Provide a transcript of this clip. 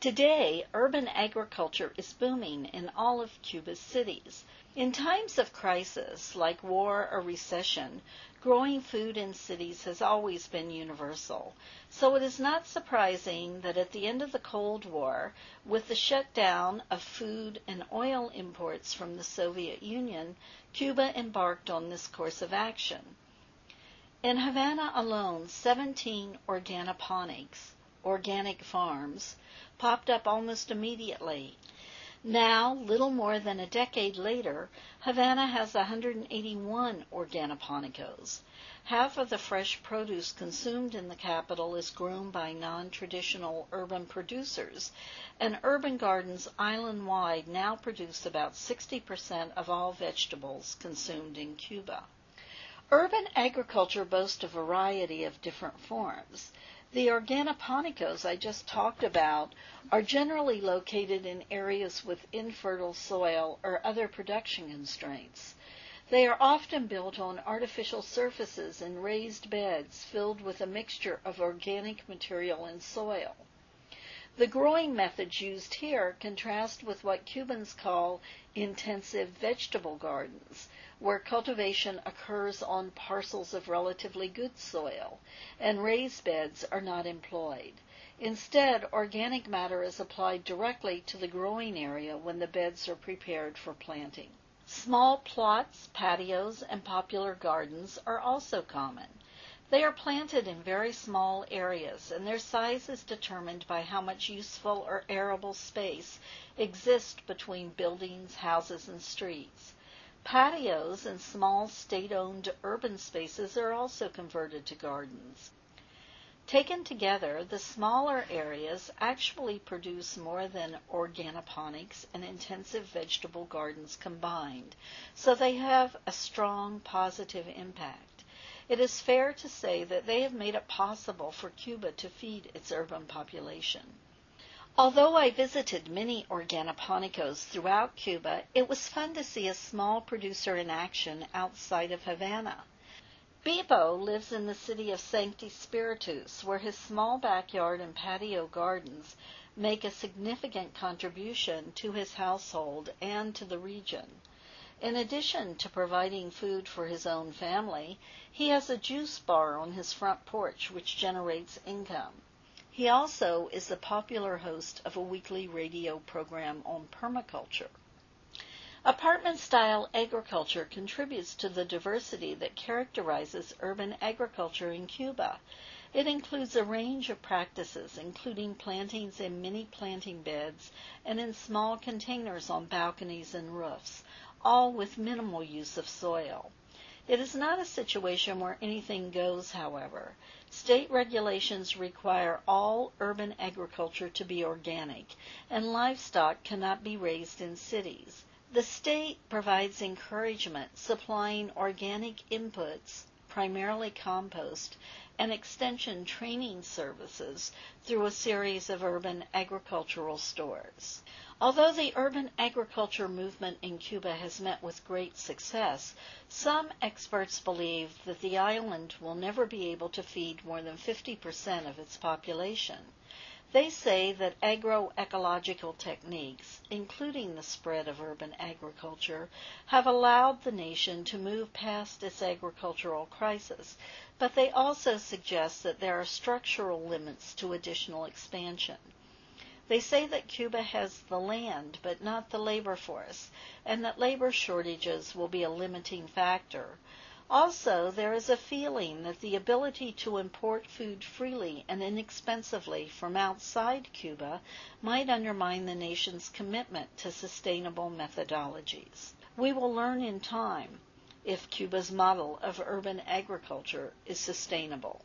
Today, urban agriculture is booming in all of Cuba's cities. In times of crisis, like war or recession, growing food in cities has always been universal. So it is not surprising that at the end of the Cold War, with the shutdown of food and oil imports from the Soviet Union, Cuba embarked on this course of action. In Havana alone, 17 organic farms, popped up almost immediately. Now, little more than a decade later, Havana has 181 organipanicos. Half of the fresh produce consumed in the capital is grown by non-traditional urban producers, and urban gardens island-wide now produce about 60% of all vegetables consumed in Cuba. Urban agriculture boasts a variety of different forms. The organipanicos I just talked about are generally located in areas with infertile soil or other production constraints. They are often built on artificial surfaces in raised beds filled with a mixture of organic material and soil. The growing methods used here contrast with what Cubans call intensive vegetable gardens, where cultivation occurs on parcels of relatively good soil, and raised beds are not employed. Instead, organic matter is applied directly to the growing area when the beds are prepared for planting. Small plots, patios, and popular gardens are also common. They are planted in very small areas, and their size is determined by how much useful or arable space exists between buildings, houses, and streets. Patios and small state-owned urban spaces are also converted to gardens. Taken together, the smaller areas actually produce more than organiponics and intensive vegetable gardens combined, so they have a strong positive impact. It is fair to say that they have made it possible for Cuba to feed its urban population. Although I visited many organipanicos throughout Cuba, it was fun to see a small producer in action outside of Havana. Bebo lives in the city of Sancti Spiritus, where his small backyard and patio gardens make a significant contribution to his household and to the region. In addition to providing food for his own family, he has a juice bar on his front porch which generates income. He also is the popular host of a weekly radio program on permaculture. Apartment-style agriculture contributes to the diversity that characterizes urban agriculture in Cuba. It includes a range of practices, including plantings in mini planting beds and in small containers on balconies and roofs, all with minimal use of soil. It is not a situation where anything goes, however. State regulations require all urban agriculture to be organic, and livestock cannot be raised in cities. The state provides encouragement, supplying organic inputs, primarily compost, and extension training services through a series of urban agricultural stores. Although the urban agriculture movement in Cuba has met with great success, some experts believe that the island will never be able to feed more than 50% of its population. They say that agroecological techniques, including the spread of urban agriculture, have allowed the nation to move past its agricultural crisis, but they also suggest that there are structural limits to additional expansion. They say that Cuba has the land but not the labor force, and that labor shortages will be a limiting factor. Also, there is a feeling that the ability to import food freely and inexpensively from outside Cuba might undermine the nation's commitment to sustainable methodologies. We will learn in time if Cuba's model of urban agriculture is sustainable.